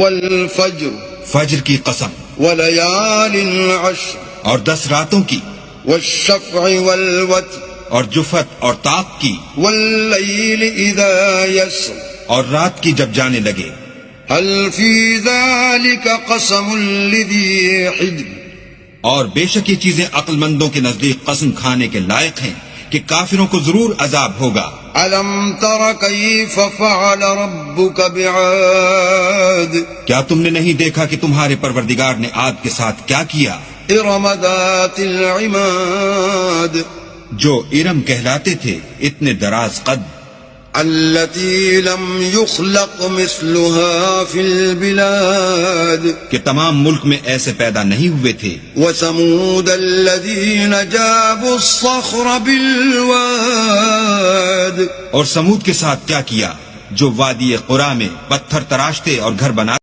والفجر فجر کی قسم، وليال عشر اور 10 راتوں کی، والشفع والوتر اور جفت اور طاق کی، والليل إذا يسر اور رات کی جب جانے لگے۔ هل في ذلك قسم لذي حجر اور بے شک یہ چیزیں عقل مندوں کے نزدیک قسم کھانے کے لائق ہیں کہ کافروں کو ضرور عذاب ہوگا۔ ألم تر كيف فعل ربك بعاد کیا تم نے نہیں دیکھا کہ تمہارے پروردگار نے عاد کے ساتھ کیا کیا؟ إرم ذات العماد جو ارم کہلاتے تھے، اتنے دراز قد، التي لم يخلق مثلها في البلاد کہ تمام ملک میں ایسے پیدا نہیں ہوئے تھے۔ وثمود الذين جابوا الصخر بالواد اور سمود کے ساتھ کیا کیا جو وادی قرا میں پتھر تراشتے اور گھر بنا